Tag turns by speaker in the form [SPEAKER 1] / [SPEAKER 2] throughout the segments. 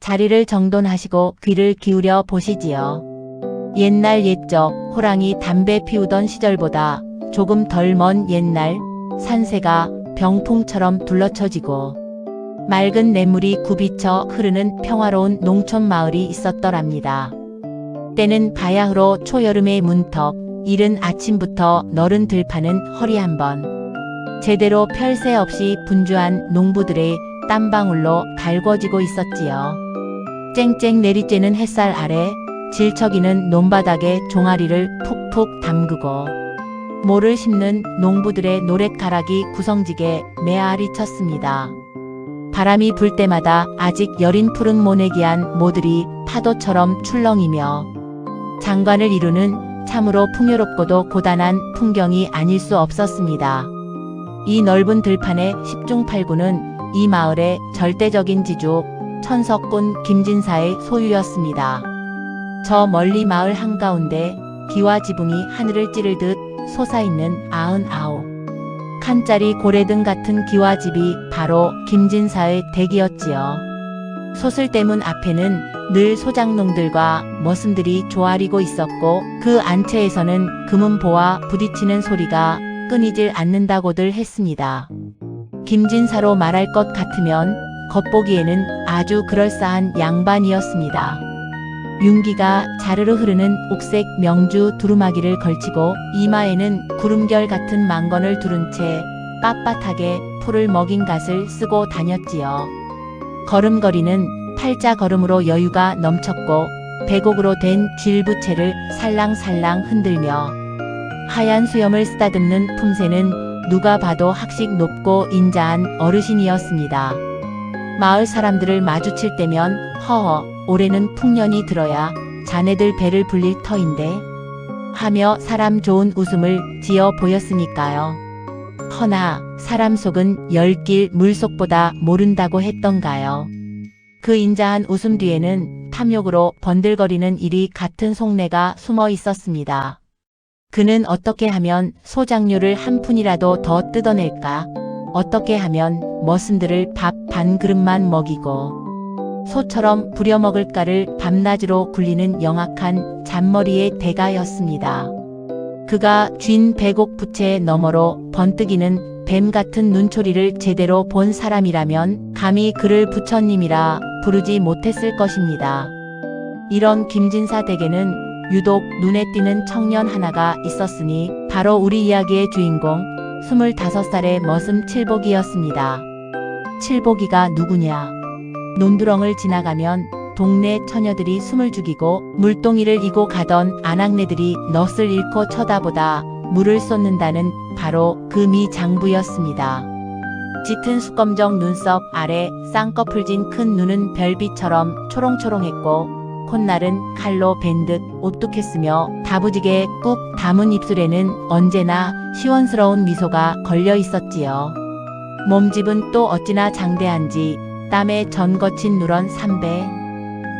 [SPEAKER 1] 자리를 정돈하시고 귀를 기울여 보시지요. 옛날 옛적 호랑이 담배 피우던 시절보다 조금 덜 먼 옛날 산새가 병풍처럼 둘러쳐지고 맑은 냇물이 굽이쳐 흐르는 평화로운 농촌 마을이 있었더랍니다. 때는 바야흐로 초여름의 문턱, 이른 아침부터 너른 들판은 허리 한번 제대로 펼 새 없이 분주한 농부들의 땀방울로 달궈지고 있었지요. 쨍쨍 내리쬐는 햇살 아래 질척이는 논바닥에 종아리를 푹푹 담그고 모를 심는 농부들의 노랫가락이 구성지게 메아리 쳤습니다. 바람이 불 때마다 아직 여린 푸른 모내기한 모들이 파도처럼 출렁이며 장관을 이루는 참으로 풍요롭고도 고단한 풍경이 아닐 수 없었습니다. 이 넓은 들판의 10중 8구는 이 마을의 절대적인 지주 천석군 김진사의 소유였습니다. 저 멀리 마을 한가운데 기와 지붕이 하늘을 찌르듯 솟아있는 99칸짜리 고래등 같은 기와 집이 바로 김진사의 댁이었지요. 소슬대문 앞에는 늘 소장농들과 머슴들이 조아리고 있었고 그 안채에서는 금은보와 부딪히는 소리가 끊이질 않는다고들 했습니다. 김진사로 말할 것 같으면 겉보기에는 아주 그럴싸한 양반이었습니다. 윤기가 자르르 흐르는 옥색 명주 두루마기를 걸치고 이마에는 구름결 같은 망건을 두른 채 빳빳하게 풀을 먹인 갓을 쓰고 다녔지요. 걸음걸이는 팔자 걸음으로 여유가 넘쳤고 배곡으로 된 쥘부채를 살랑살랑 흔들며 하얀 수염을 쓰다듬는 품새는 누가 봐도 학식 높고 인자한 어르신이었습니다. 마을 사람들을 마주칠 때면 허허 올해는 풍년이 들어야 자네들 배를 불릴 터인데 하며 사람 좋은 웃음을 지어 보였으니까요. 허나 사람 속은 열길 물속보다 모른다고 했던가요. 그 인자한 웃음 뒤에는 탐욕으로 번들거리는 이리 같은 속내가 숨어 있었습니다. 그는 어떻게 하면 소장료를 한 푼이라도 더 뜯어낼까? 어떻게 하면 머슴들을 밥 반 그릇만 먹이고 소처럼 부려먹을까를 밤낮으로 굴리는 영악한 잔머리의 대가였습니다. 그가 쥔 배곡 부채 너머로 번뜩이는 뱀 같은 눈초리를 제대로 본 사람이라면 감히 그를 부처님이라 부르지 못했을 것입니다. 이런 김진사 댁에는 유독 눈에 띄는 청년 하나가 있었으니 바로 우리 이야기의 주인공 25살의 머슴 칠복이었습니다. 칠복이가 누구냐? 논두렁을 지나가면 동네 처녀들이 숨을 죽이고 물동이를 이고 가던 아낙네들이 넋을 잃고 쳐다보다 물을 쏟는다는 바로 그 미 장부였습니다. 짙은 수검정 눈썹 아래 쌍꺼풀진 큰 눈은 별빛처럼 초롱초롱했고 콧날은 칼로 벤 듯 오뚝했으며 다부지게 꾹 담은 입술에는 언제나 시원스러운 미소가 걸려 있었지요. 몸집은 또 어찌나 장대한지 땀에 전 거친 누런 삼배,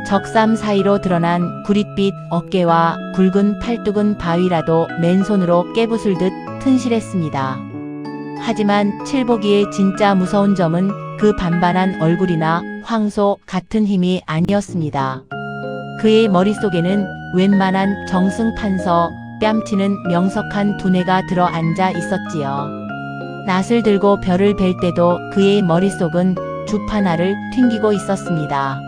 [SPEAKER 1] 적삼 사이로 드러난 구릿빛 어깨와 굵은 팔뚝은 바위라도 맨손으로 깨부술듯 튼실했습니다. 하지만 칠복이의 진짜 무서운 점은 그 반반한 얼굴이나 황소 같은 힘이 아니었습니다. 그의 머릿속에는 웬만한 정승판서 뺨치는 명석한 두뇌가 들어 앉아 있었지요. 낫을 들고 벼를 벨 때도 그의 머릿속은 주파나를 튕기고 있었습니다.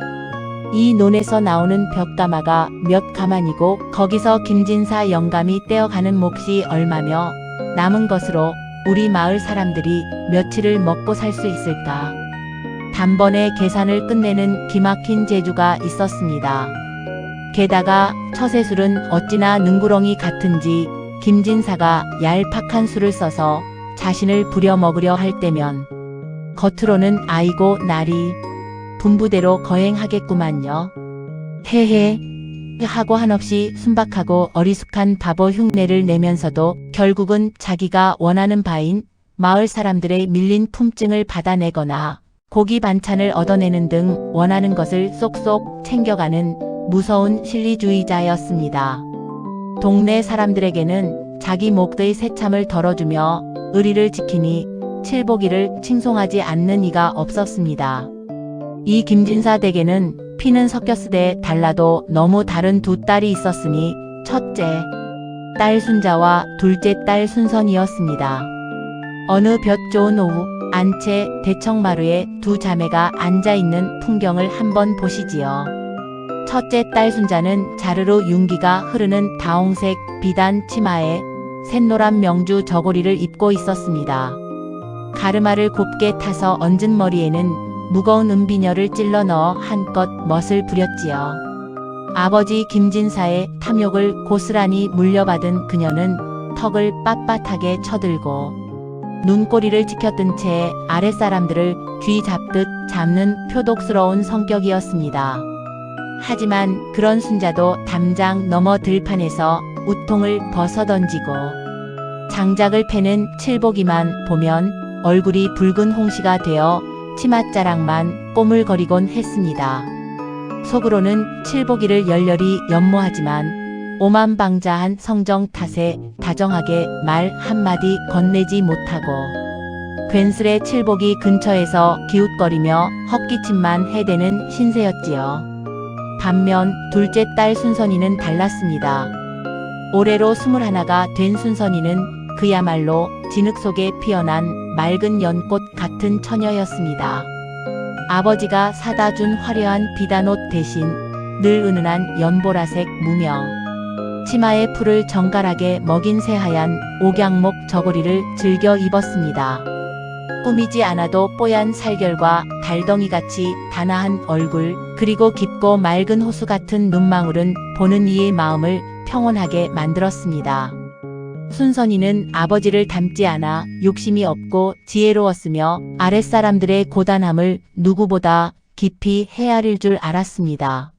[SPEAKER 1] 이 논에서 나오는 벽가마가 몇 가만이고 거기서 김진사 영감이 떼어가는 몫이 얼마며 남은 것으로 우리 마을 사람들이 며칠을 먹고 살 수 있을까? 단번에 계산을 끝내는 기막힌 재주가 있었습니다. 게다가 처세술은 어찌나 능구렁이 같은지 김진사가 얄팍한 수를 써서 자신을 부려먹으려 할 때면 겉으로는 아이고 나리 분부대로 거행하겠구만요. 헤헤 하고 한없이 순박하고 어리숙한 바보 흉내를 내면서도 결국은 자기가 원하는 바인 마을 사람들의 밀린 품증을 받아내거나 고기 반찬을 얻어내는 등 원하는 것을 쏙쏙 챙겨가는 무서운 실리주의자였습니다. 동네 사람들에게는 자기 목의 새참을 덜어주며 의리를 지키니 칠복이를 칭송하지 않는 이가 없었습니다. 이 김진사 댁에는 피는 섞였으되 달라도 너무 다른 두 딸이 있었으니 첫째 딸 순자와 둘째 딸 순선이었습니다. 어느 볕 좋은 오후 안채 대청마루에 두 자매가 앉아있는 풍경을 한번 보시지요. 첫째 딸 순자는 자르르 윤기가 흐르는 다홍색 비단 치마에 샛노란 명주 저고리를 입고 있었습니다. 가르마를 곱게 타서 얹은 머리에는 무거운 은비녀를 찔러 넣어 한껏 멋을 부렸지요. 아버지 김진사의 탐욕을 고스란히 물려받은 그녀는 턱을 빳빳하게 쳐들고 눈꼬리를 치켜뜬 채 아랫사람들을 쥐 잡듯 잡는 표독스러운 성격이었습니다. 하지만 그런 순자도 담장 너머 들판에서 우통을 벗어던지고 장작을 패는 칠복이만 보면 얼굴이 붉은 홍시가 되어 치맛자락만 꼬물거리곤 했습니다. 속으로는 칠복이를 열렬히 연모하지만 오만방자한 성정 탓에 다정하게 말 한마디 건네지 못하고 괜스레 칠복이 근처에서 기웃거리며 헛기침만 해대는 신세였지요. 반면 둘째 딸 순선이는 달랐습니다. 올해로 21가 된 순선이는 그야말로 진흙 속에 피어난 맑은 연꽃 같은 처녀였습니다. 아버지가 사다 준 화려한 비단옷 대신 늘 은은한 연보라색 무명, 치마에 풀을 정갈하게 먹인 새하얀 옥양목 저고리를 즐겨 입었습니다. 꾸미지 않아도 뽀얀 살결과 달덩이같이 단아한 얼굴, 그리고 깊고 맑은 호수 같은 눈망울은 보는 이의 마음을 평온하게 만들었습니다. 순선이는 아버지를 닮지 않아 욕심이 없고 지혜로웠으며 아랫사람들의 고단함을 누구보다 깊이 헤아릴 줄 알았습니다.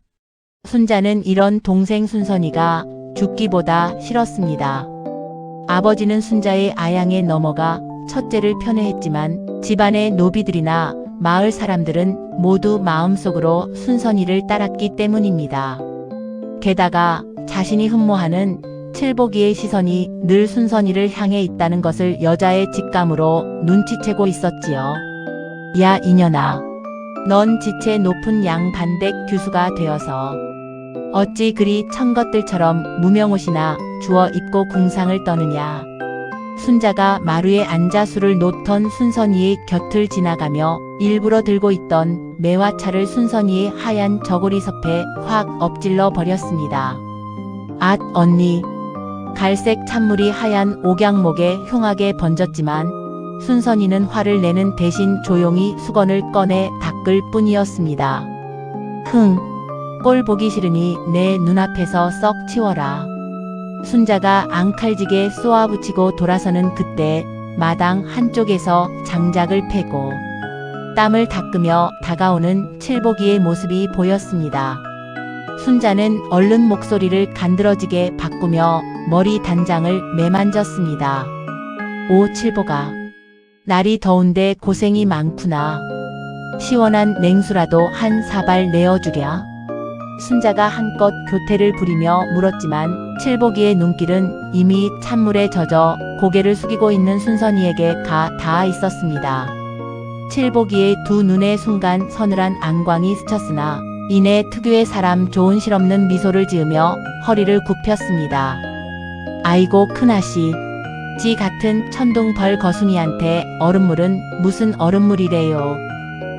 [SPEAKER 1] 순자는 이런 동생 순선이가 죽기보다 싫었습니다. 아버지는 순자의 아양에 넘어가 첫째를 편애했지만 집안의 노비들이나 마을 사람들은 모두 마음속으로 순선이를 따랐기 때문입니다. 게다가 자신이 흠모하는 칠복이의 시선이 늘 순선이를 향해 있다는 것을 여자의 직감으로 눈치채고 있었지요. 야 이년아, 넌 지체 높은 양반댁 규수가 되어서 어찌 그리 천것들처럼 무명옷이나 주워 입고 궁상을 떠느냐. 순자가 마루에 앉아 술을 놓던 순선이의 곁을 지나가며 일부러 들고 있던 매화차를 순선이의 하얀 저고리 섭에 확 엎질러 버렸습니다. 앗 언니. 갈색 찬물이 하얀 옥양목에 흉하게 번졌지만 순선이는 화를 내는 대신 조용히 수건을 꺼내 닦을 뿐이었습니다. 흥, 꼴 보기 싫으니 내 눈앞에서 썩 치워라. 순자가 앙칼지게 쏘아붙이고 돌아서는 그때 마당 한쪽에서 장작을 패고 땀을 닦으며 다가오는 칠복이의 모습이 보였습니다. 순자는 얼른 목소리를 간드러지게 바꾸며 머리 단장을 매만졌습니다. 오 칠복아, 날이 더운데 고생이 많구나. 시원한 냉수라도 한 사발 내어주랴. 순자가 한껏 교태를 부리며 물었지만 칠복이의 눈길은 이미 찬물에 젖어 고개를 숙이고 있는 순선이에게 가 닿아 있었습니다. 칠복이의 두 눈에 순간 서늘한 안광이 스쳤으나 이내 특유의 사람 좋은 실없는 미소를 지으며 허리를 굽혔습니다. 아이고 큰아씨, 지 같은 천둥벌 거숭이한테 얼음물은 무슨 얼음물이래요.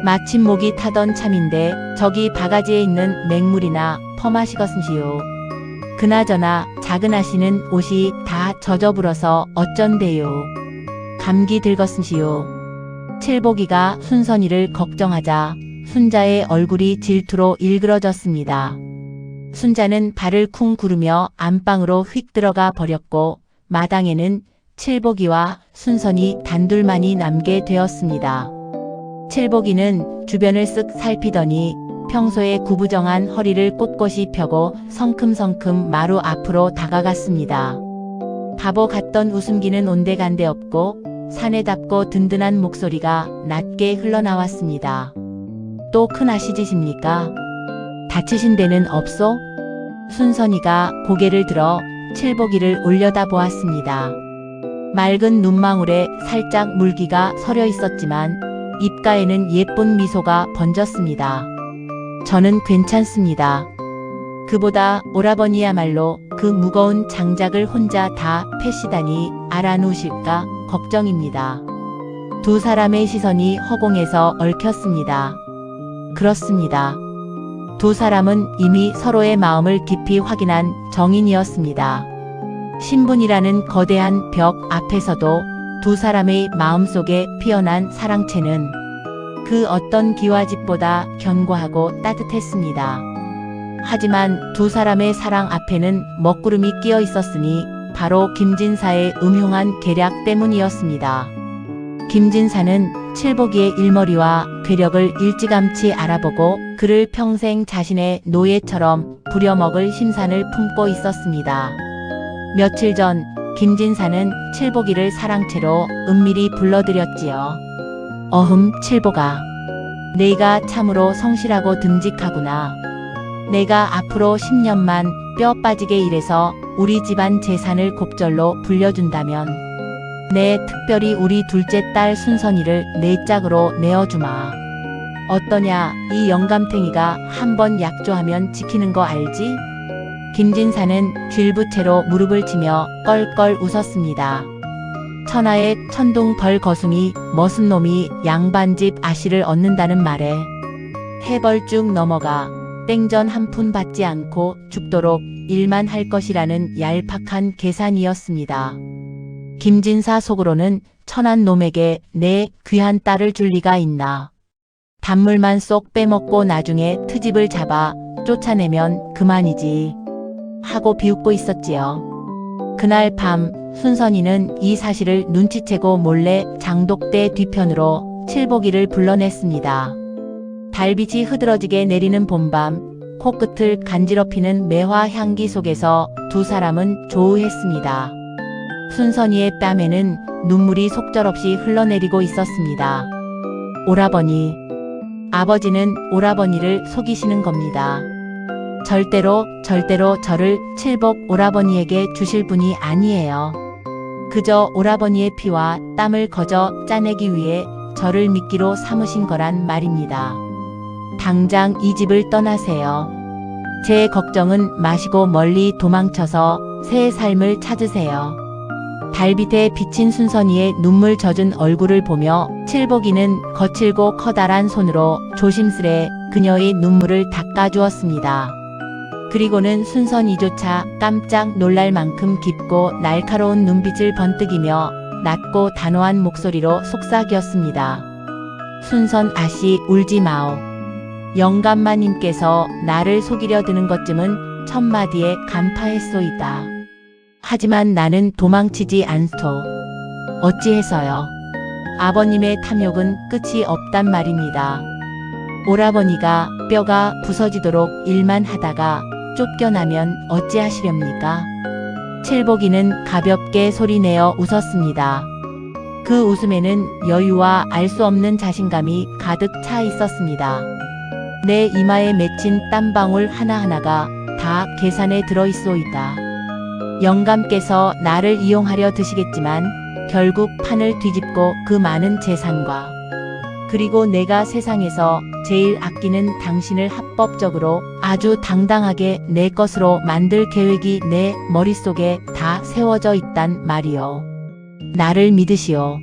[SPEAKER 1] 마침 목이 타던 참인데 저기 바가지에 있는 맹물이나 퍼마시겠음시요. 그나저나 작은 아씨는 옷이 다 젖어불어서 어쩐대요. 감기 들겄음시요. 칠복이가 순선이를 걱정하자 순자의 얼굴이 질투로 일그러졌습니다. 순자는 발을 쿵 구르며 안방으로 휙 들어가 버렸고 마당에는 칠복이와 순선이 단둘만이 남게 되었습니다. 칠복이는 주변을 쓱 살피더니 평소에 구부정한 허리를 꼿꼿이 펴고 성큼성큼 마루 앞으로 다가갔습니다. 바보 같던 웃음기는 온데간데 없고 사내답고 든든한 목소리가 낮게 흘러나왔습니다. 또 큰아시지십니까? 다치신 데는 없소? 순선이가 고개를 들어 칠복이를 올려다보았습니다. 맑은 눈망울에 살짝 물기가 서려 있었지만 입가에는 예쁜 미소가 번졌습니다. 저는 괜찮습니다. 그보다 오라버니야말로 그 무거운 장작을 혼자 다 패시다니 알아놓으실까 걱정입니다. 두 사람의 시선이 허공에서 얽혔습니다. 그렇습니다. 두 사람은 이미 서로의 마음을 깊이 확인한 정인이었습니다. 신분이라는 거대한 벽 앞에서도 두 사람의 마음속에 피어난 사랑채는 그 어떤 기와집보다 견고하고 따뜻했습니다. 하지만 두 사람의 사랑 앞에는 먹구름이 끼어 있었으니 바로 김진사의 음흉한 계략 때문이었습니다. 김진사는 칠복이의 일머리와 괴력을 일찌감치 알아보고 그를 평생 자신의 노예처럼 부려먹을 심산을 품고 있었습니다. 며칠 전 김진사는 칠복이를 사랑채로 은밀히 불러들였지요. 어흠, 칠복아. 네가 참으로 성실하고 듬직하구나. 내가 앞으로 10년만 뼈 빠지게 일해서 우리 집안 재산을 곱절로 불려준다면 특별히 우리 둘째 딸 순선이를 내 짝으로 내어주마. 어떠냐, 이 영감탱이가 한번 약조하면 지키는 거 알지? 김진사는 쥘부채로 무릎을 치며 껄껄 웃었습니다. 천하의 천둥벌 거숭이 머슴 놈이 양반집 아씨를 얻는다는 말에 해벌쭉 넘어가 땡전 한 푼 받지 않고 죽도록 일만 할 것이라는 얄팍한 계산이었습니다. 김진사 속으로는 천한 놈에게 내 귀한 딸을 줄 리가 있나. 단물만 쏙 빼먹고 나중에 트집을 잡아 쫓아내면 그만이지 하고 비웃고 있었지요. 그날 밤 순선이는 이 사실을 눈치채고 몰래 장독대 뒤편으로 칠복이를 불러냈습니다. 달빛이 흐드러지게 내리는 봄밤, 코끝을 간지럽히는 매화 향기 속에서 두 사람은 조우했습니다. 순선이의 뺨에는 눈물이 속절없이 흘러내리고 있었습니다. 오라버니. 아버지는 오라버니를 속이시는 겁니다. 절대로 저를 칠복 오라버니에게 주실 분이 아니에요. 그저 오라버니의 피와 땀을 거저 짜내기 위해 저를 미끼로 삼으신 거란 말입니다. 당장 이 집을 떠나세요. 제 걱정은 마시고 멀리 도망쳐서 새 삶을 찾으세요. 달빛에 비친 순선이의 눈물 젖은 얼굴을 보며 칠복이는 거칠고 커다란 손으로 조심스레 그녀의 눈물을 닦아주었습니다. 그리고는 순선이조차 깜짝 놀랄 만큼 깊고 날카로운 눈빛을 번뜩이며 낮고 단호한 목소리로 속삭였습니다. 순선 아씨, 울지 마오. 영감마님께서 나를 속이려 드는 것쯤은 천마디에 간파했소이다. 하지만 나는 도망치지 않소. 어찌해서요. 아버님의 탐욕은 끝이 없단 말입니다. 오라버니가 뼈가 부서지도록 일만 하다가 쫓겨나면 어찌하시렵니까? 칠복이는 가볍게 소리내어 웃었습니다. 그 웃음에는 여유와 알 수 없는 자신감이 가득 차 있었습니다. 내 이마에 맺힌 땀방울 하나하나가 다 계산에 들어있소이다. 영감께서 나를 이용하려 드시겠지만 결국 판을 뒤집고 그 많은 재산과 그리고 내가 세상에서 제일 아끼는 당신을 합법적으로 아주 당당하게 내 것으로 만들 계획이 내 머릿속에 다 세워져 있단 말이요. 나를 믿으시오.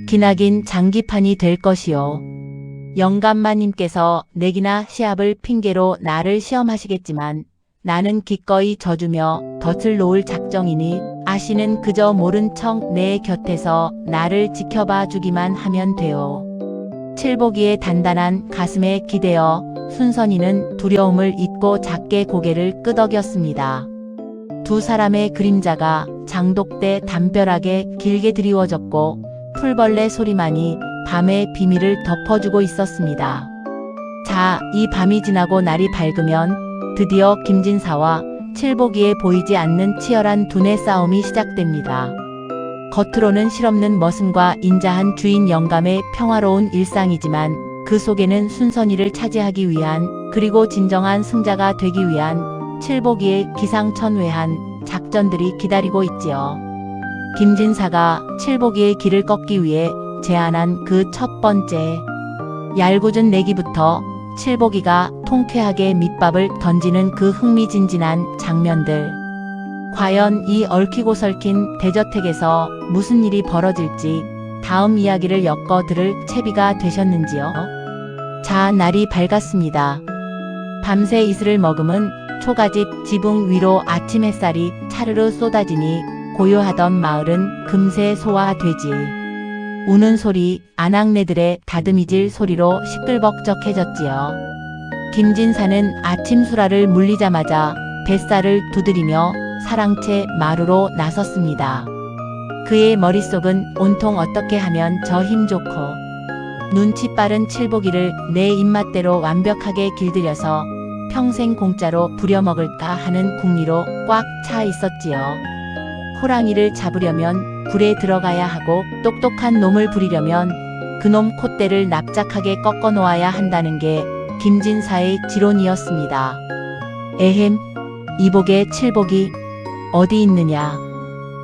[SPEAKER 1] 기나긴 장기판이 될 것이요. 영감마님께서 내기나 시합을 핑계로 나를 시험하시겠지만 나는 기꺼이 져주며 덫을 놓을 작정이니 아씨는 그저 모른 척 내 곁에서 나를 지켜봐 주기만 하면 돼요. 칠복이의 단단한 가슴에 기대어 순선이는 두려움을 잊고 작게 고개를 끄덕였습니다. 두 사람의 그림자가 장독대 담벼락에 길게 드리워졌고 풀벌레 소리만이 밤의 비밀을 덮어주고 있었습니다. 자, 이 밤이 지나고 날이 밝으면 드디어 김진사와 칠복이의 보이지 않는 치열한 두뇌 싸움이 시작됩니다. 겉으로는 실없는 머슴과 인자한 주인 영감의 평화로운 일상이지만 그 속에는 순선이를 차지하기 위한 그리고 진정한 승자가 되기 위한 칠복이의 기상천외한 작전들이 기다리고 있지요. 김진사가 칠복이의 길을 꺾기 위해 제안한 그 첫 번째 얄궂은 내기부터 칠복이가 통쾌하게 밑밥을 던지는 그 흥미진진한 장면들. 과연 이 얽히고 설킨 대저택에서 무슨 일이 벌어질지 다음 이야기를 엮어 들을 채비가 되셨는지요? 자, 날이 밝았습니다. 밤새 이슬을 머금은 초가집 지붕 위로 아침 햇살이 차르르 쏟아지니 고요하던 마을은 금세 소화되지. 우는 소리, 아낙네들의 다듬이질 소리로 시끌벅적해졌지요. 김진사는 아침 수라를 물리자마자 뱃살을 두드리며 사랑채 마루로 나섰습니다. 그의 머릿속은 온통 어떻게 하면 저 힘 좋고 눈치 빠른 칠보기를 내 입맛대로 완벽하게 길들여서 평생 공짜로 부려먹을까 하는 궁리로 꽉 차 있었지요. 호랑이를 잡으려면 굴에 들어가야 하고 똑똑한 놈을 부리려면 그놈 콧대를 납작하게 꺾어 놓아야 한다는 게 김진사의 지론이었습니다. 에헴, 이복의 칠복이 어디 있느냐.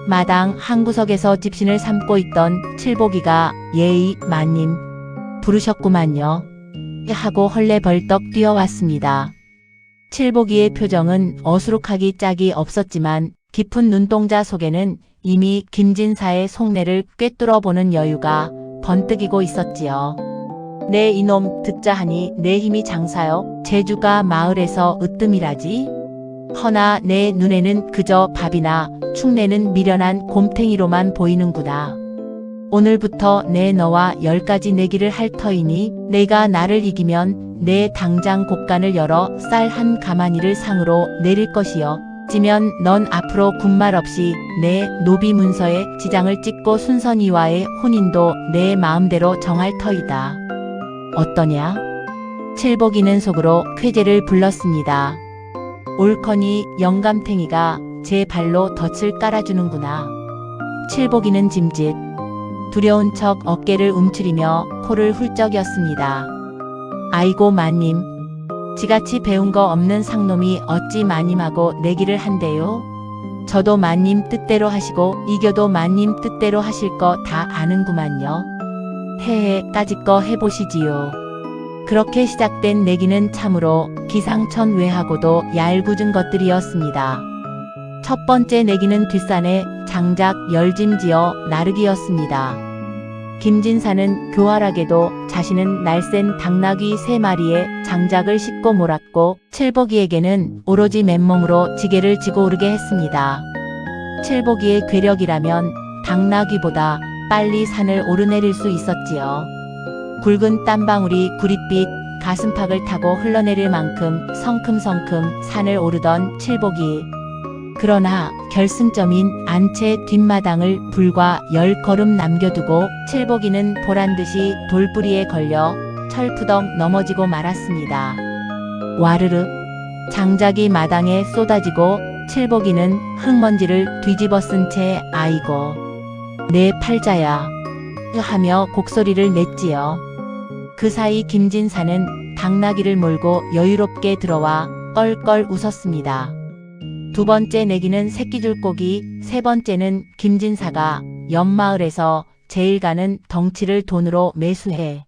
[SPEAKER 1] 마당 한구석에서 집신을 삼고 있던 칠복이가 예의 마님 부르셨구만요. 하고 헐레벌떡 뛰어왔습니다. 칠복이의 표정은 어수룩하기 짝이 없었지만 깊은 눈동자 속에는 이미 김진사의 속내를 꿰뚫어 보는 여유가 번뜩이고 있었지요. 내 이놈 듣자 하니 내 힘이 장사요. 제주가 마을에서 으뜸이라지. 허나 내 눈에는 그저 밥이나 축내는 미련한 곰탱이로만 보이는구나. 오늘부터 내 너와 10가지 내기를 할 터이니 내가 나를 이기면 내 당장 곳간을 열어 쌀 한 가마니를 상으로 내릴 것이요. 지면 넌 앞으로 군말 없이 내 노비 문서에 지장을 찍고 순선이와의 혼인도 내 마음대로 정할 터이다. 어떠냐? 칠복이는 속으로 쾌재를 불렀습니다. 옳거니 영감탱이가 제 발로 덫을 깔아주는구나. 칠복이는 짐짓 두려운 척 어깨를 움츠리며 코를 훌쩍였습니다. 아이고 마님, 지같이 배운 거 없는 상놈이 어찌 마님하고 내기를 한대요? 저도 마님 뜻대로 하시고 이겨도 마님 뜻대로 하실 거 다 아는구만요. 헤헤, 까짓거 해보시지요. 그렇게 시작된 내기는 참으로 기상천외하고도 얄궂은 것들이었습니다. 첫 번째 내기는 뒷산에 장작 열짐지어 나르기였습니다. 김진사는 교활하게도 자신은 날쌘 당나귀 3마리에 장작을 싣고 몰았고 칠복이에게는 오로지 맨몸으로 지게를 지고 오르게 했습니다. 칠복이의 괴력이라면 당나귀보다 빨리 산을 오르내릴 수 있었지요. 굵은 땀방울이 구릿빛 가슴팍을 타고 흘러내릴 만큼 성큼성큼 산을 오르던 칠복이. 그러나 결승점인 안채 뒷마당을 불과 10걸음 남겨두고 칠복이는 보란듯이 돌뿌리에 걸려 철푸덕 넘어지고 말았습니다. 와르르 장작이 마당에 쏟아지고 칠복이는 흙먼지를 뒤집어 쓴 채 아이고 내 팔자야 하며 곡소리를 냈지요. 그 사이 김진사는 당나귀를 몰고 여유롭게 들어와 껄껄 웃었습니다. 두 번째 내기는 새끼줄고기, 세 번째는 김진사가 옆마을에서 제일 가는 덩치를 돈으로 매수해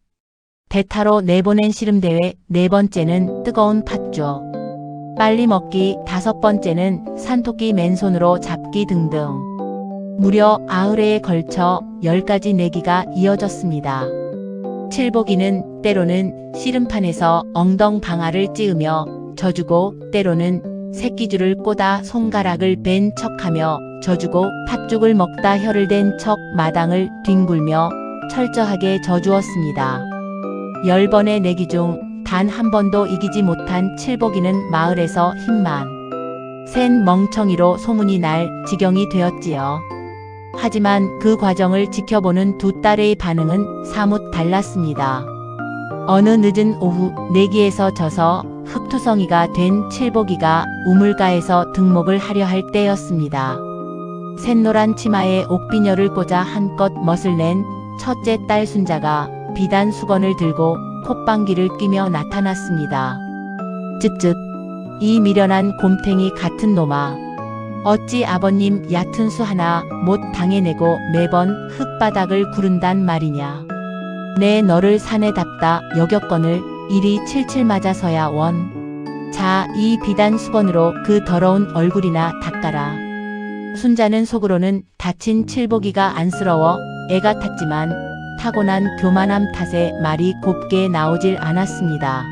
[SPEAKER 1] 대타로 내보낸 씨름대회, 네 번째는 뜨거운 팥죽, 빨리 먹기, 다섯 번째는 산토끼 맨손으로 잡기 등등 무려 90회에 걸쳐 10가지 내기가 이어졌습니다. 칠복이는 때로는 씨름판에서 엉덩방아를 찌으며 져주고 때로는 새끼줄을 꽂아 손가락을 벤 척하며 져주고 팥죽을 먹다 혀를 댄 척 마당을 뒹굴며 철저하게 져주었습니다. 10번의 내기 중 단 한 번도 이기지 못한 칠복이는 마을에서 힘만 센 멍청이로 소문이 날 지경이 되었지요. 하지만 그 과정을 지켜보는 두 딸의 반응은 사뭇 달랐습니다. 어느 늦은 오후 내기에서 져서 흙투성이가 된 칠복이가 우물가에서 등목을 하려 할 때였습니다. 샛노란 치마에 옥비녀를 꽂아 한껏 멋을 낸 첫째 딸 순자가 비단 수건을 들고 콧방귀를 뀌며 나타났습니다. 쯧쯧, 이 미련한 곰탱이 같은 놈아. 어찌 아버님 얕은 수 하나 못 당해내고 매번 흙바닥을 구른단 말이냐. 내 너를 산에 답다 여겼거늘 일이 칠칠 맞아서야 원. 자, 이 비단 수건으로 그 더러운 얼굴이나 닦아라. 순자는 속으로는 다친 칠복이가 안쓰러워 애가 탔지만 타고난 교만함 탓에 말이 곱게 나오질 않았습니다.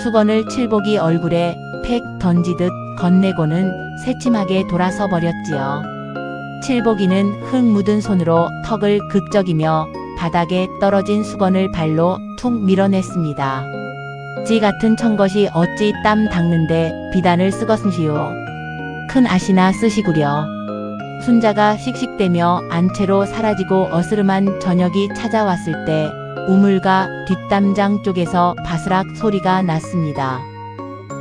[SPEAKER 1] 수건을 칠복이 얼굴에 팩 던지듯 건네고는 새침하게 돌아서 버렸지요. 칠복이는 흙 묻은 손으로 턱을 극적이며 바닥에 떨어진 수건을 발로 툭 밀어냈습니다. 지 같은 청것이 어찌 땀 닦는데 비단을 쓰겄음시오. 큰 아시나 쓰시구려. 순자가 씩씩대며 안채로 사라지고 어스름한 저녁이 찾아왔을 때 우물가 뒷담장 쪽에서 바스락 소리가 났습니다.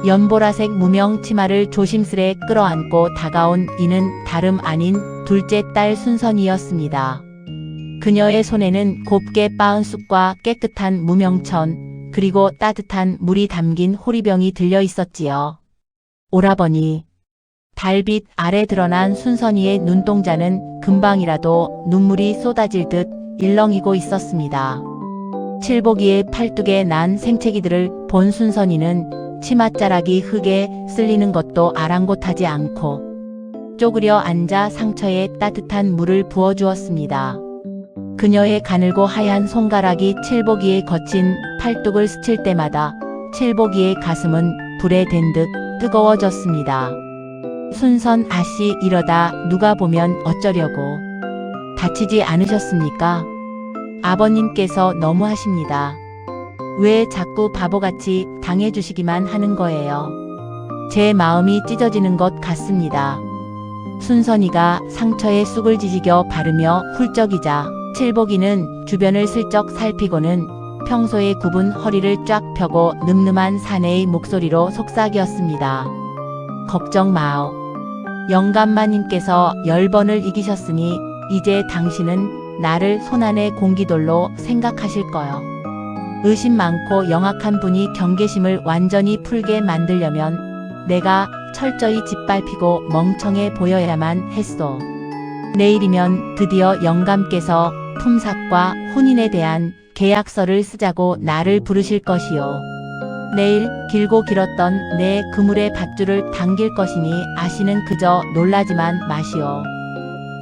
[SPEAKER 1] 연보라색 무명 치마를 조심스레 끌어안고 다가온 이는 다름 아닌 둘째 딸 순선이었습니다. 그녀의 손에는 곱게 빻은 쑥과 깨끗한 무명천 그리고 따뜻한 물이 담긴 호리병이 들려 있었지요. 오라버니. 달빛 아래 드러난 순선이의 눈동자는 금방이라도 눈물이 쏟아질 듯 일렁이고 있었습니다. 칠복이의 팔뚝에 난 생채기들을 본 순선이는 치맛자락이 흙에 쓸리는 것도 아랑곳하지 않고 쪼그려 앉아 상처에 따뜻한 물을 부어주었습니다. 그녀의 가늘고 하얀 손가락이 칠복이의 거친 팔뚝을 스칠 때마다 칠복이의 가슴은 불에 댄 듯 뜨거워졌습니다. 순선 아씨 이러다 누가 보면 어쩌려고. 다치지 않으셨습니까? 아버님께서 너무하십니다. 왜 자꾸 바보같이 당해주시기만 하는 거예요. 제 마음이 찢어지는 것 같습니다. 순선이가 상처에 쑥을 지지겨 바르며 훌쩍이자 칠복이는 주변을 슬쩍 살피고는 평소에 굽은 허리를 쫙 펴고 늠름한 사내의 목소리로 속삭였습니다. 걱정 마오. 영감마님께서 10번을 이기셨으니 이제 당신은 나를 손안의 공기돌로 생각하실 거요. 의심 많고 영악한 분이 경계심을 완전히 풀게 만들려면 내가 철저히 짓밟히고 멍청해 보여야만 했소. 내일이면 드디어 영감께서 품삯과 혼인에 대한 계약서를 쓰자고 나를 부르실 것이요. 내일 길고 길었던 내 그물의 밧줄을 당길 것이니 아씨는 그저 놀라지만 마시오.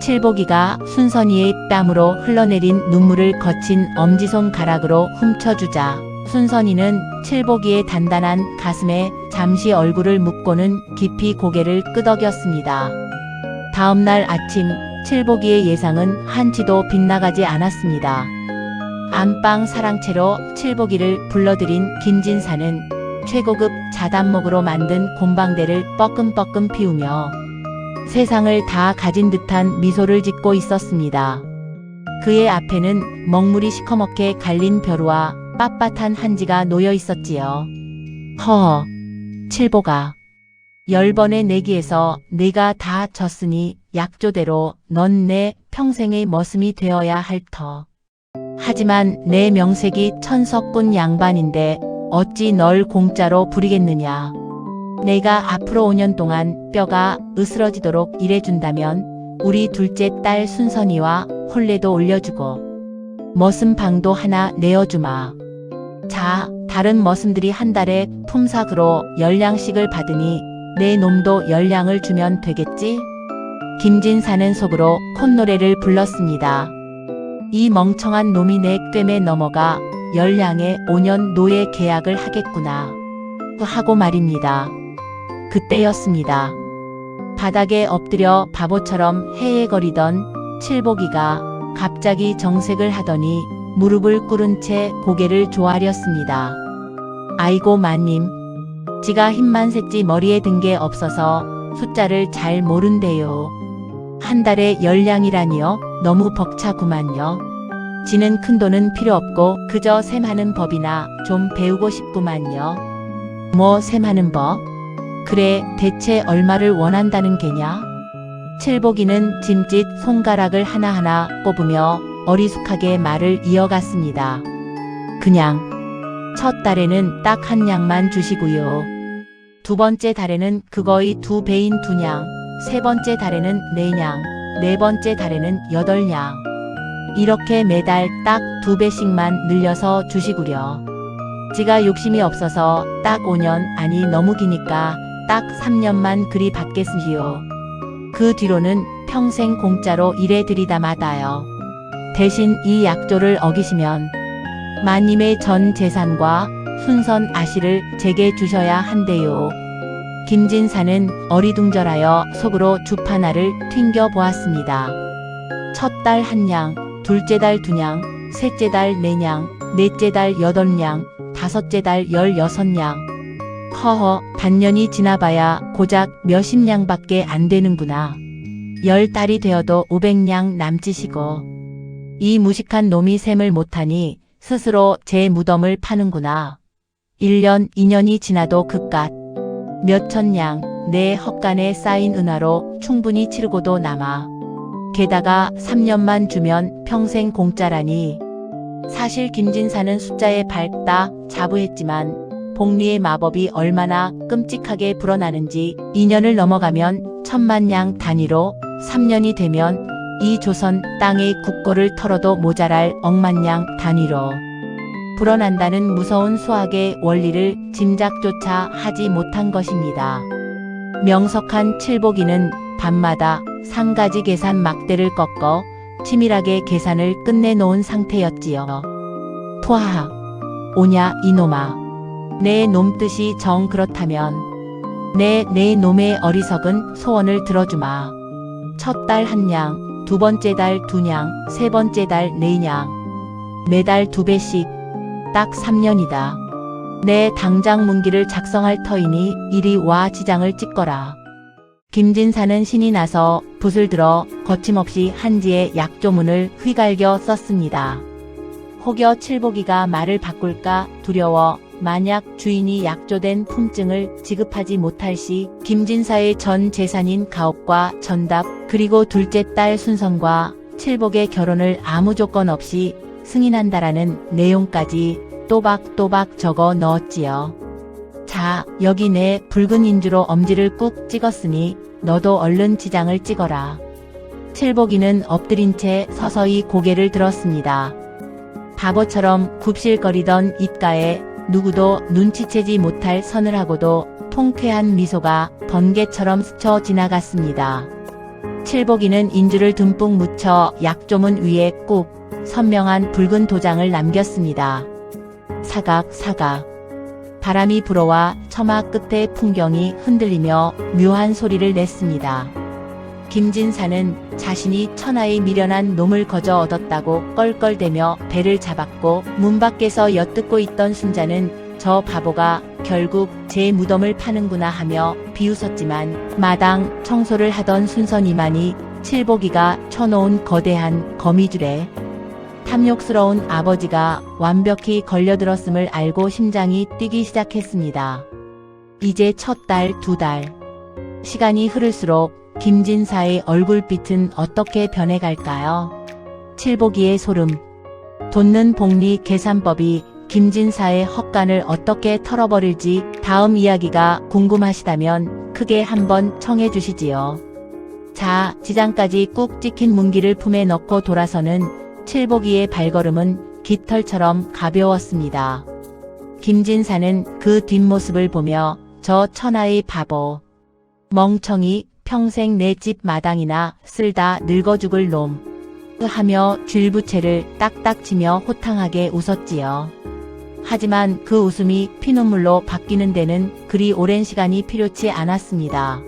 [SPEAKER 1] 칠복이가 순선이의 뺨으로 흘러내린 눈물을 거친 엄지손가락으로 훔쳐주자 순선이는 칠복이의 단단한 가슴에 잠시 얼굴을 묻고는 깊이 고개를 끄덕였습니다. 다음날 아침 칠복이의 예상은 한치도 빗나가지 않았습니다. 안방 사랑채로 칠복이를 불러들인 김진사는 최고급 자단목으로 만든 곰방대를 뻐끔뻐끔 피우며 세상을 다 가진 듯한 미소를 짓고 있었습니다. 그의 앞에는 먹물이 시커멓게 갈린 벼루와 빳빳한 한지가 놓여 있었지요. 허허, 칠복아. 10번의 내기에서 네가 다 졌으니 약조대로 넌 내 평생의 머슴이 되어야 할 터. 하지만 내 명색이 천석군 양반인데 어찌 널 공짜로 부리겠느냐. 내가 앞으로 5년 동안 뼈가 으스러지도록 일해준다면 우리 둘째 딸 순선이와 혼례도 올려주고 머슴방도 하나 내어주마. 자, 다른 머슴들이 한 달에 품삯으로 10량씩을 받으니 내 놈도 10량을 주면 되겠지? 김진사는 속으로 콧노래를 불렀습니다. 이 멍청한 놈이 내 꿰매 넘어가 10량에 5년 노예 계약을 하겠구나. 하고 말입니다. 그때였습니다. 바닥에 엎드려 바보처럼 헤헤거리던 칠복이가 갑자기 정색을 하더니 무릎을 꿇은 채 고개를 조아렸습니다. 아이고 마님. 지가 힘만 셌지 머리에 든 게 없어서 숫자를 잘 모른대요. 한 달에 10량이라니요? 너무 벅차구만요. 지는 큰돈은 필요 없고 그저 셈하는 법이나 좀 배우고 싶구만요. 뭐 셈하는 법? 그래, 대체 얼마를 원한다는 게냐? 칠복이는 짐짓 손가락을 하나하나 꼽으며 어리숙하게 말을 이어갔습니다. 그냥 첫 달에는 딱 1냥만 주시고요. 두 번째 달에는 그거의 2배인 2냥, 세 번째 달에는 4냥, 네 번째 달에는 8냥. 이렇게 매달 딱 2배씩만 늘려서 주시구려. 지가 욕심이 없어서 딱 5년, 아니 너무 기니까 딱 3년만 그리 받겠으시오. 그 뒤로는 평생 공짜로 일해드리다 마다요. 대신 이 약조를 어기시면 마님의 전 재산과 순선 아씨를 제게 주셔야 한대요. 김진사는 어리둥절하여 속으로 주파나를 튕겨보았습니다. 첫 달 1냥, 둘째 달 2냥, 셋째 달 4냥, 넷째 달 8냥, 다섯째 달 16냥. 허허, 반년이 지나봐야 고작 몇십 냥밖에 안 되는구나. 10달이 되어도 500냥 남짓이고. 이 무식한 놈이 셈을 못하니 스스로 제 무덤을 파는구나. 1년, 2년이 지나도 그깟 몇천 냥 내 헛간에 쌓인 은화로 충분히 치르고도 남아. 게다가 3년만 주면 평생 공짜라니. 사실 김진사는 숫자에 밝다 자부했지만 복리의 마법이 얼마나 끔찍하게 불어나는지 2년을 넘어가면 1000만냥 단위로, 3년이 되면 이 조선 땅의 국고를 털어도 모자랄 억만냥 단위로 불어난다는 무서운 수학의 원리를 짐작조차 하지 못한 것입니다. 명석한 칠복이는 밤마다 상가지 계산 막대를 꺾어 치밀하게 계산을 끝내놓은 상태였지요. 토하하. 오냐 이놈아. 내 놈 뜻이 정 그렇다면 내 놈의 어리석은 소원을 들어주마. 첫 달 1냥, 두 번째 달 2냥, 세 번째 달 4냥. 매달 2배씩. 딱 3년이다. 내 당장 문기를 작성할 터이니 이리 와 지장을 찍거라. 김진사는 신이 나서 붓을 들어 거침없이 한지의 약조문을 휘갈겨 썼습니다. 혹여 칠복이가 말을 바꿀까 두려워 만약 주인이 약조된 품증을 지급하지 못할 시 김진사의 전 재산인 가옥과 전답 그리고 둘째 딸 순선과 칠복의 결혼을 아무 조건 없이 승인한다라는 내용까지 또박또박 적어 넣었지요. 자, 여기 내 붉은 인주로 엄지를 꾹 찍었으니 너도 얼른 지장을 찍어라. 칠복이는 엎드린 채 서서히 고개를 들었습니다. 바보처럼 굽실거리던 입가에 누구도 눈치채지 못할 선을 하고도 통쾌한 미소가 번개처럼 스쳐 지나갔습니다. 칠복이는 인주를 듬뿍 묻혀 약조문 위에 꾹 선명한 붉은 도장을 남겼습니다. 사각 사각. 바람이 불어와 처마 끝의 풍경이 흔들리며 묘한 소리를 냈습니다. 김진사는 자신이 천하의 미련한 놈을 거저 얻었다고 껄껄대며 배를 잡았고 문 밖에서 엿듣고 있던 순자는 저 바보가 결국 제 무덤을 파는구나 하며 비웃었지만 마당 청소를 하던 순선 이만희 칠복이가 쳐놓은 거대한 거미줄에 탐욕스러운 아버지가 완벽히 걸려들었음을 알고 심장이 뛰기 시작했습니다. 이제 첫 달, 두 달. 시간이 흐를수록 김진사의 얼굴빛은 어떻게 변해갈까요? 칠복이의 소름. 돋는 복리 계산법이 김진사의 헛간을 어떻게 털어버릴지 다음 이야기가 궁금하시다면 크게 한번 청해 주시지요. 자, 지장까지 꾹 찍힌 문기를 품에 넣고 돌아서는 칠복이의 발걸음은 깃털처럼 가벼웠습니다. 김진사는 그 뒷모습을 보며 저 천하의 바보, 멍청이, 평생 내 집 마당이나 쓸다 늙어 죽을 놈 하며 쥘부채를 딱딱 치며 호탕하게 웃었지요. 하지만 그 웃음이 피눈물로 바뀌는 데는 그리 오랜 시간이 필요치 않았습니다.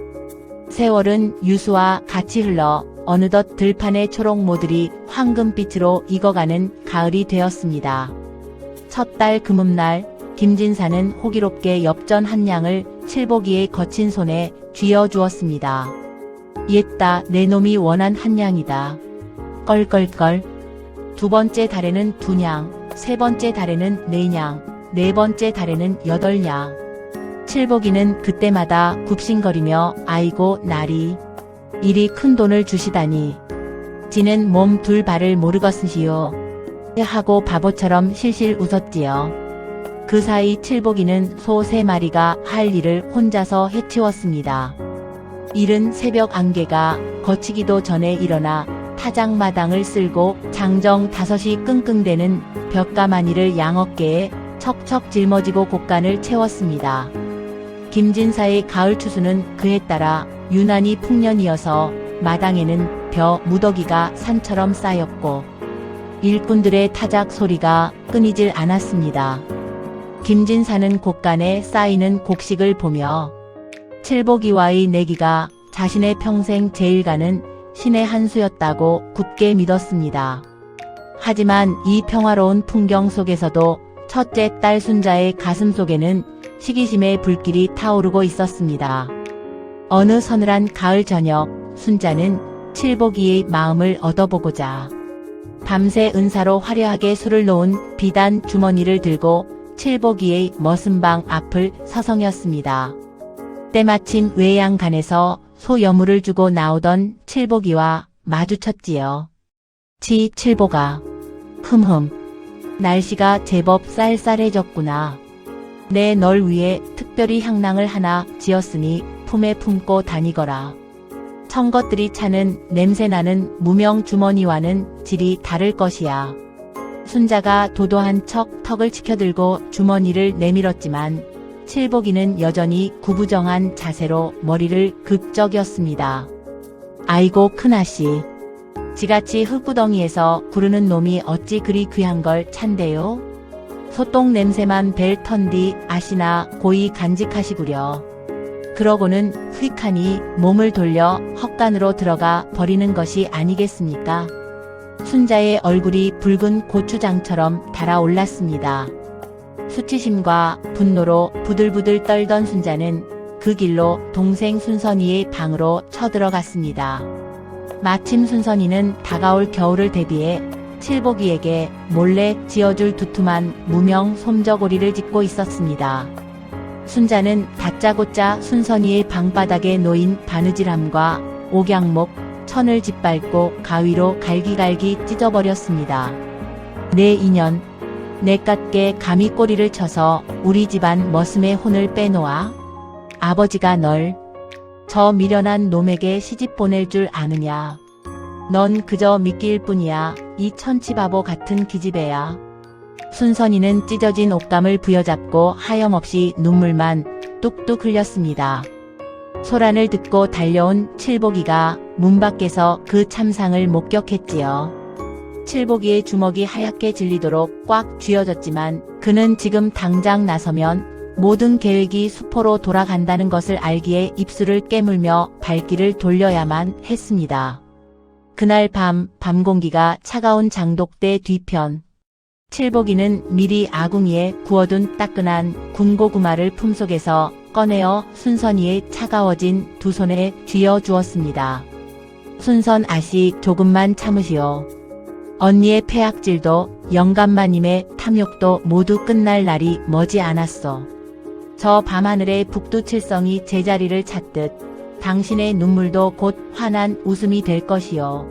[SPEAKER 1] 세월은 유수와 같이 흘러 어느덧 들판의 초록 모들이 황금빛으로 익어가는 가을이 되었습니다. 첫 달 금음날 김진사는 호기롭게 엽전 한 냥을 칠복이의 거친 손에 쥐어 주었습니다. 옛다 내 놈이 원한 한 냥이다. 껄껄껄. 두 번째 달에는 2냥, 세 번째 달에는 4냥, 네 번째 달에는 8냥. 칠복이는 그때마다 굽신거리며 아이고 나리. 이리 큰 돈을 주시다니. 지는 몸 둘 발을 모르겠으시오. 하고 바보처럼 실실 웃었지요. 그 사이 칠복이는 소 3마리가 할 일을 혼자서 해치웠습니다. 이른 새벽 안개가 거치기도 전에 일어나 타작마당을 쓸고 장정 5시 끙끙대는 벽가마니를 양어깨에 척척 짊어지고 곳간을 채웠습니다. 김진사의 가을 추수는 그에 따라 유난히 풍년이어서 마당에는 벼 무더기가 산처럼 쌓였고 일꾼들의 타작 소리가 끊이질 않았습니다. 김진사는 곳간에 쌓이는 곡식을 보며 칠보기와의 내기가 자신의 평생 제일 가는 신의 한 수였다고 굳게 믿었습니다. 하지만 이 평화로운 풍경 속에서도 첫째 딸 순자의 가슴 속에는 시기심의 불길이 타오르고 있었습니다. 어느 서늘한 가을 저녁, 순자는 칠보기의 마음을 얻어보고자 밤새 은사로 화려하게 술을 놓은 비단 주머니를 들고 칠보기의 머슴방 앞을 서성였습니다. 때마침 외양간에서 소 여물을 주고 나오던 칠보기와 마주쳤지요. 칠보가, 흠흠, 날씨가 제법 쌀쌀해졌구나. 내 널 위해 특별히 향낭을 하나 지었으니 품에 품고 다니거라. 청것들이 차는 냄새나는 무명 주머니와는 질이 다를 것이야. 순자가 도도한 척 턱을 치켜들고 주머니를 내밀었지만 칠보기는 여전히 구부정한 자세로 머리를 극적였습니다. 아이고 큰아씨. 지같이 흙구덩이에서 구르는 놈이 어찌 그리 귀한 걸 찬대요? 소똥 냄새만 벨 턴디 아시나 고이 간직하시구려. 그러고는 휙하니 몸을 돌려 헛간으로 들어가 버리는 것이 아니겠습니까? 순자의 얼굴이 붉은 고추장처럼 달아올랐습니다. 수치심과 분노로 부들부들 떨던 순자는 그 길로 동생 순선이의 방으로 쳐들어갔습니다. 마침 순선이는 다가올 겨울을 대비해 칠보기에게 몰래 지어줄 두툼한 무명 솜저고리를 짓고 있었습니다. 순자는 다짜고짜 순선이의 방바닥에 놓인 바느질함과 옥양목, 천을 짓밟고 가위로 갈기갈기 찢어버렸습니다. 내 인연, 내깟게 감히 꼬리를 쳐서 우리 집안 머슴의 혼을 빼놓아? 아버지가 널 저 미련한 놈에게 시집 보낼 줄 아느냐? 넌 그저 미끼일 뿐이야, 이 천치바보 같은 기집애야. 순선이는 찢어진 옷감을 부여잡고 하염없이 눈물만 뚝뚝 흘렸습니다. 소란을 듣고 달려온 칠보기가 문 밖에서 그 참상을 목격했지요. 칠보기의 주먹이 하얗게 질리도록 꽉 쥐어졌지만 그는 지금 당장 나서면 모든 계획이 수포로 돌아간다는 것을 알기에 입술을 깨물며 발길을 돌려야만 했습니다. 그날 밤 공기가 차가운 장독대 뒤편. 칠보기는 미리 아궁이에 구워둔 따끈한 군고구마를 품속에서 꺼내어 순선이의 차가워진 두 손에 쥐어 주었습니다. 순선 아씨 조금만 참으시오. 언니의 폐악질도 영감마님의 탐욕도 모두 끝날 날이 머지 않았어. 저 밤하늘의 북두칠성이 제자리를 찾듯 당신의 눈물도 곧 환한 웃음이 될 것이요.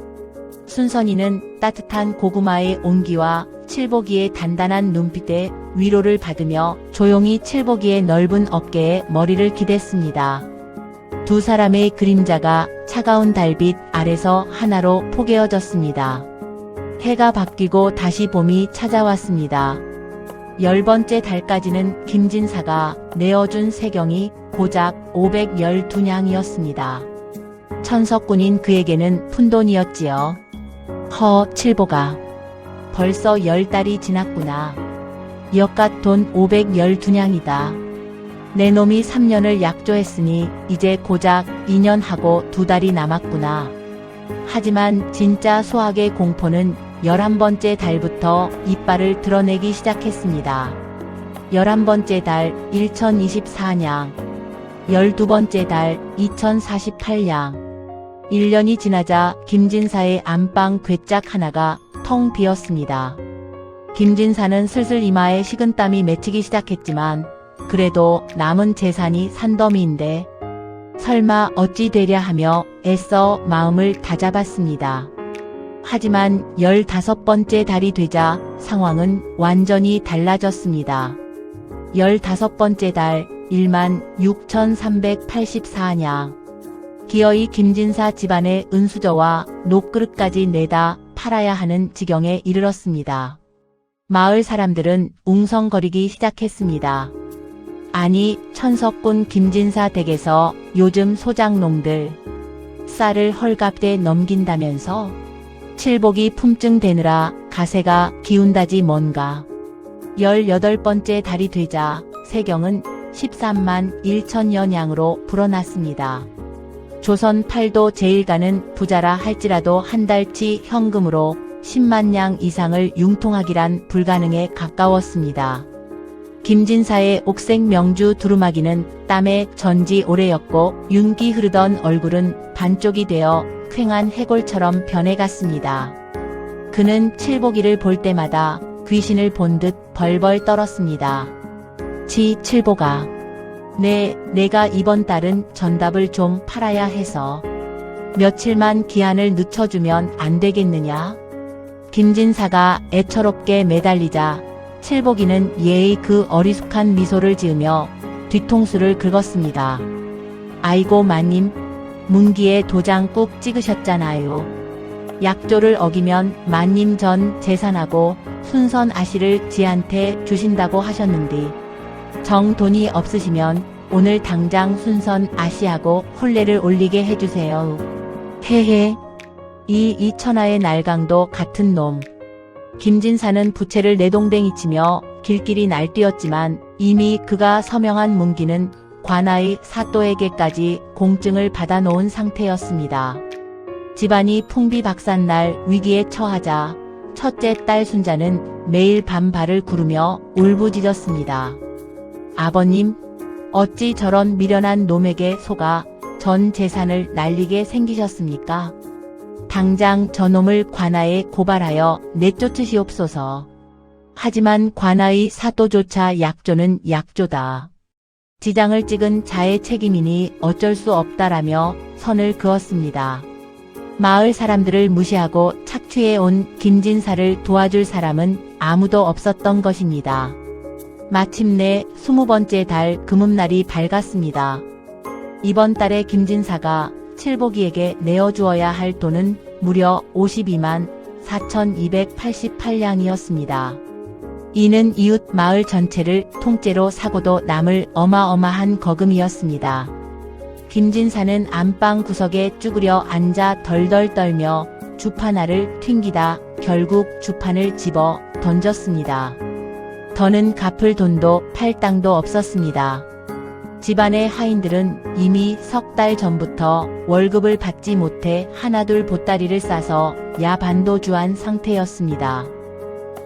[SPEAKER 1] 순선이는 따뜻한 고구마의 온기와 칠보기의 단단한 눈빛에 위로를 받으며 조용히 칠보기의 넓은 어깨에 머리를 기댔습니다. 두 사람의 그림자가 차가운 달빛 아래서 하나로 포개어졌습니다. 해가 바뀌고 다시 봄이 찾아왔습니다. 10번째 달까지는 김진사가 내어준 세경이 고작 512냥이었습니다. 천석군인 그에게는 푼돈이었지요. 칠보가. 벌써 10달이 지났구나. 역갓 돈 512냥이다. 내 놈이 3년을 약조했으니 이제 고작 2년하고 2달이 남았구나. 하지만 진짜 수학의 공포는 11번째 달부터 이빨을 드러내기 시작했습니다. 11번째 달 1024냥, 12번째 달 2048냥. 1년이 지나자 김진사의 안방 괴짝 하나가 텅 비었습니다. 김진사는 슬슬 이마에 식은땀이 맺히기 시작했지만 그래도 남은 재산이 산더미인데 설마 어찌 되랴 하며 애써 마음을 다잡았습니다. 하지만 15번째 달이 되자 상황은 완전히 달라졌습니다. 15번째 달 16,384냥. 기어이 김진사 집안의 은수저와 녹그릇까지 내다 팔아야 하는 지경에 이르렀습니다. 마을 사람들은 웅성거리기 시작했습니다. 아니, 천석군 김진사 댁에서 요즘 소장농들 쌀을 헐값에 넘긴다면서? 칠복이 품증되느라 가세가 기운다지 뭔가. 18번째 달이 되자 세경은 13만 1천여 냥으로 불어났습니다. 조선 팔도 제1가는 부자라 할지라도 한 달치 현금으로 10만 냥 이상을 융통하기란 불가능에 가까웠습니다. 김진사의 옥색 명주 두루마기는 땀에 전지 오래였고 윤기 흐르던 얼굴은 반쪽이 되어 퀭한 해골처럼 변해갔습니다. 그는 칠복이를 볼 때마다 귀신을 본 듯 벌벌 떨었습니다. 칠복아. 내가 이번 달은 전답을 좀 팔아야 해서 며칠만 기한을 늦춰주면 안 되겠느냐? 김진사가 애처롭게 매달리자 칠복이는 예의 그 어리숙한 미소를 지으며 뒤통수를 긁었습니다. 아이고 마님, 문기에 도장 꾹 찍으셨잖아요. 약조를 어기면 마님 전 재산하고 순선 아씨를 지한테 주신다고 하셨는데 정 돈이 없으시면 오늘 당장 순선 아씨하고 혼례를 올리게 해주세요. 헤헤. 이 천하의 날강도 같은 놈. 김진사는 부채를 내동댕이 치며 길길이 날뛰었지만 이미 그가 서명한 문기는 관아의 사또에게까지 공증을 받아놓은 상태였습니다. 집안이 풍비박산날 위기에 처하자 첫째 딸 순자는 매일 밤 발을 구르며 울부짖었습니다. 아버님, 어찌 저런 미련한 놈에게 속아 전 재산을 날리게 생기셨습니까? 당장 저놈을 관아에 고발하여 내쫓으시옵소서. 하지만 관아의 사또조차 약조는 약조다. 지장을 찍은 자의 책임이니 어쩔 수 없다라며 선을 그었습니다. 마을 사람들을 무시하고 착취해 온 김진사를 도와줄 사람은 아무도 없었던 것입니다. 마침내 20번째 달 금음날이 밝았습니다. 이번 달에 김진사가 칠복이에게 내어주어야 할 돈은 무려 52만 4,288냥이었습니다. 이는 이웃 마을 전체를 통째로 사고도 남을 어마어마한 거금이었습니다. 김진사는 안방 구석에 쭈그려 앉아 덜덜 떨며 주판알을 튕기다 결국 주판을 집어 던졌습니다. 더는 갚을 돈도 팔 땅도 없었습니다. 집안의 하인들은 이미 석 달 전부터 월급을 받지 못해 하나둘 보따리를 싸서 야반도주한 상태였습니다.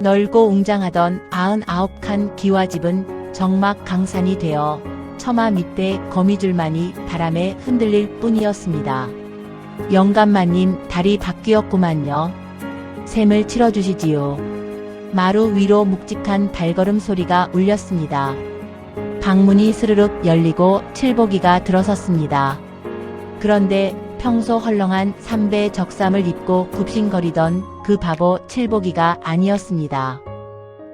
[SPEAKER 1] 넓고 웅장하던 99칸 기와집은 정막 강산이 되어 처마 밑에 거미줄만이 바람에 흔들릴 뿐이었습니다. 영감마님 다리 바뀌었구만요. 셈을 치러주시지요. 마루 위로 묵직한 발걸음 소리가 울렸습니다. 방문이 스르륵 열리고 칠복이가 들어섰습니다. 그런데 평소 헐렁한 삼배 적삼을 입고 굽신거리던 그 바보 칠복이가 아니었습니다.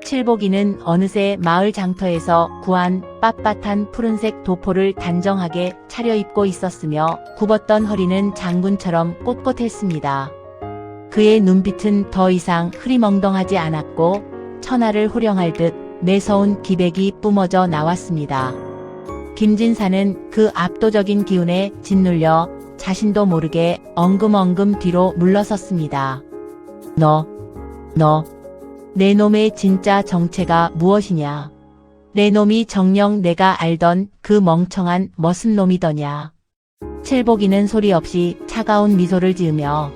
[SPEAKER 1] 칠복이는 어느새 마을 장터에서 구한 빳빳한 푸른색 도포를 단정하게 차려입고 있었으며 굽었던 허리는 장군처럼 꼿꼿했습니다. 그의 눈빛은 더 이상 흐리멍덩하지 않았고 천하를 호령할 듯 매서운 기백이 뿜어져 나왔습니다. 김진사는 그 압도적인 기운에 짓눌려 자신도 모르게 엉금엉금 뒤로 물러섰습니다. 내 놈의 진짜 정체가 무엇이냐? 내 놈이 정녕 내가 알던 그 멍청한 머슴 놈이더냐? 칠복이는 소리 없이 차가운 미소를 지으며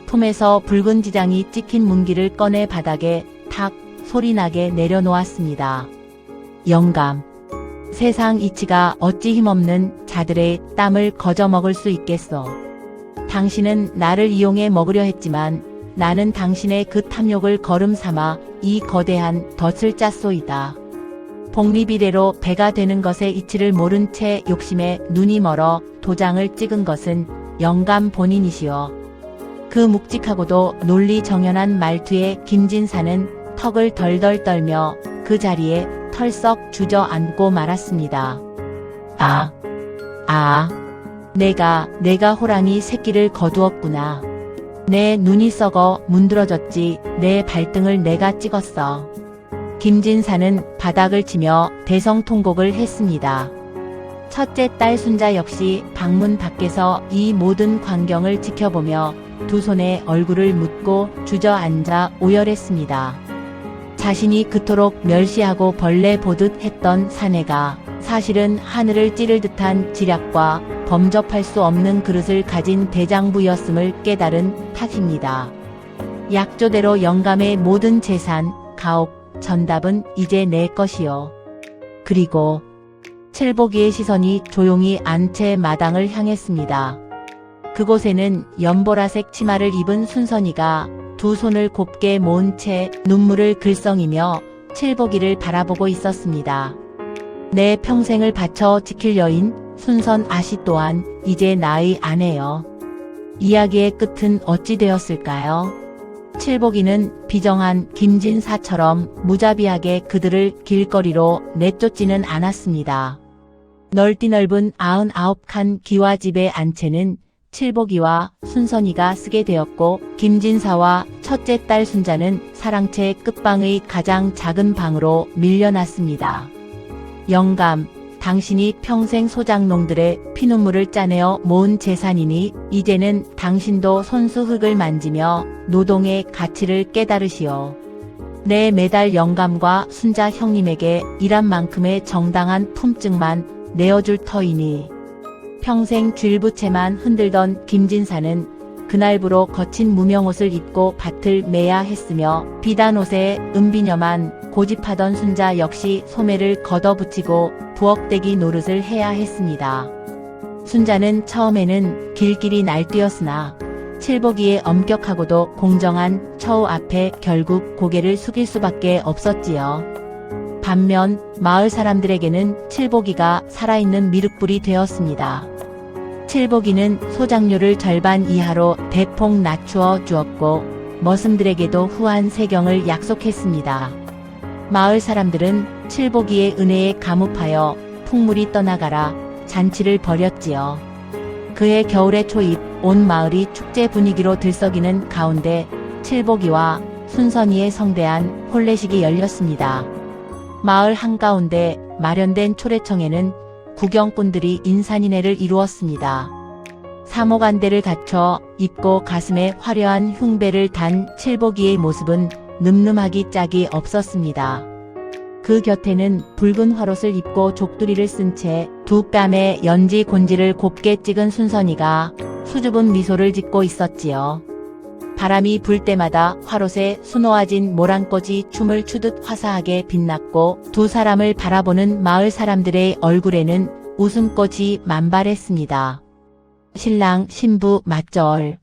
[SPEAKER 1] 품에서 붉은 지장이 찍힌 문기를 꺼내 바닥에 탁 소리나게 내려놓았습니다. 영감. 세상 이치가 어찌 힘없는 자들의 땀을 거저 먹을 수 있겠소. 당신은 나를 이용해 먹으려 했지만 나는 당신의 그 탐욕을 거름 삼아 이 거대한 덫을 짰소이다. 복리비례로 배가 되는 것의 이치를 모른 채 욕심에 눈이 멀어 도장을 찍은 것은 영감 본인이시오. 그 묵직하고도 논리정연한 말투에 김진사는 턱을 덜덜 떨며 그 자리에 털썩 주저앉고 말았습니다. 내가 호랑이 새끼를 거두었구나. 내 눈이 썩어 문드러졌지 내 발등을 내가 찍었어. 김진사는 바닥을 치며 대성통곡을 했습니다. 첫째 딸 순자 역시 방문 밖에서 이 모든 광경을 지켜보며 두 손에 얼굴을 묻고 주저앉아 오열했습니다. 자신이 그토록 멸시하고 벌레 보듯 했던 사내가 사실은 하늘을 찌를 듯한 지략과 범접할 수 없는 그릇을 가진 대장부였음을 깨달은 탓입니다. 약조대로 영감의 모든 재산, 가옥, 전답은 이제 내 것이요. 그리고 칠복이의 시선이 조용히 안채 마당을 향했습니다. 그곳에는 연보라색 치마를 입은 순선이가 두 손을 곱게 모은 채 눈물을 글썽이며 칠복이를 바라보고 있었습니다. 내 평생을 바쳐 지킬 여인 순선 아씨 또한 이제 나의 아내여. 이야기의 끝은 어찌 되었을까요? 칠복이는 비정한 김진사처럼 무자비하게 그들을 길거리로 내쫓지는 않았습니다. 넓디 넓은 99칸 기와집의 안채는 칠복이와 순선이가 쓰게 되었고 김진사와 첫째 딸 순자는 사랑채 끝방의 가장 작은 방으로 밀려났습니다. 영감, 당신이 평생 소장농들의 피눈물을 짜내어 모은 재산이니 이제는 당신도 손수 흙을 만지며 노동의 가치를 깨달으시오. 내 매달 영감과 순자 형님에게 일한 만큼의 정당한 품증만 내어줄 터이니. 평생 쥘부채만 흔들던 김진사는 그날부로 거친 무명옷을 입고 밭을 매야 했으며 비단옷에 은비녀만 고집하던 순자 역시 소매를 걷어붙이고 부엌대기 노릇을 해야 했습니다. 순자는 처음에는 길길이 날뛰었으나 칠복이의 엄격하고도 공정한 처우 앞에 결국 고개를 숙일 수밖에 없었지요. 반면 마을 사람들에게는 칠복이가 살아있는 미륵불이 되었습니다. 칠복이는 소장료를 절반 이하로 대폭 낮추어 주었고 머슴들에게도 후한 세경을 약속했습니다. 마을 사람들은 칠복이의 은혜에 감옥하여 풍물이 떠나가라 잔치를 벌였지요. 그해 겨울의 초입 온 마을이 축제 분위기로 들썩이는 가운데 칠복이와 순선이의 성대한 혼례식이 열렸습니다. 마을 한가운데 마련된 초래청에는 구경꾼들이 인산인해를 이루었습니다. 사목안대를 갖춰 입고 가슴에 화려한 흉배를 단 칠복이의 모습은 늠름하기 짝이 없었습니다. 그 곁에는 붉은 화롯을 입고 족두리를 쓴 채 두 뺨에 연지 곤지를 곱게 찍은 순선이가 수줍은 미소를 짓고 있었지요. 바람이 불 때마다 화롯에 수놓아진 모란꽃이 춤을 추듯 화사하게 빛났고 두 사람을 바라보는 마을 사람들의 얼굴에는 웃음꽃이 만발했습니다. 신랑 신부 맞절.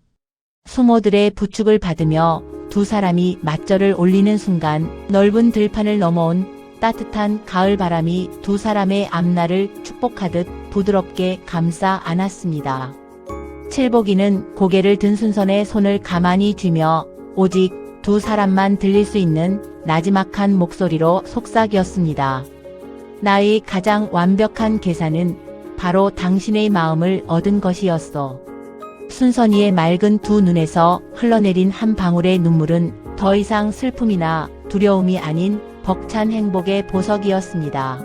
[SPEAKER 1] 수모들의 부축을 받으며 두 사람이 맞절을 올리는 순간 넓은 들판을 넘어온 따뜻한 가을 바람이 두 사람의 앞날을 축복하듯 부드럽게 감싸 안았습니다. 칠복이는 고개를 든 순선의 손을 가만히 쥐며 오직 두 사람만 들릴 수 있는 나지막한 목소리로 속삭였습니다. 나의 가장 완벽한 계산은 바로 당신의 마음을 얻은 것이었소. 순선이의 맑은 두 눈에서 흘러내린 한 방울의 눈물은 더 이상 슬픔이나 두려움이 아닌 벅찬 행복의 보석이었습니다.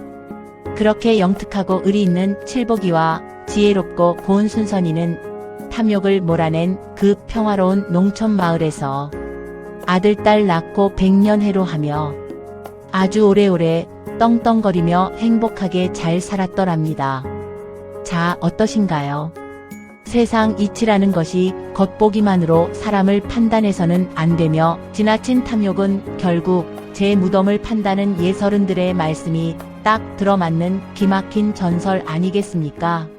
[SPEAKER 1] 그렇게 영특하고 의리 있는 칠복이와 지혜롭고 고운 순선이는 탐욕을 몰아낸 그 평화로운 농촌 마을에서 아들 딸 낳고 백년해로하며 아주 오래오래 떵떵거리며 행복하게 잘 살았더랍니다. 자, 어떠신가요? 세상 이치라는 것이 겉보기만으로 사람을 판단해서는 안 되며 지나친 탐욕은 결국 제 무덤을 판다는 예서른들의 말씀이 딱 들어맞는 기막힌 전설 아니겠습니까?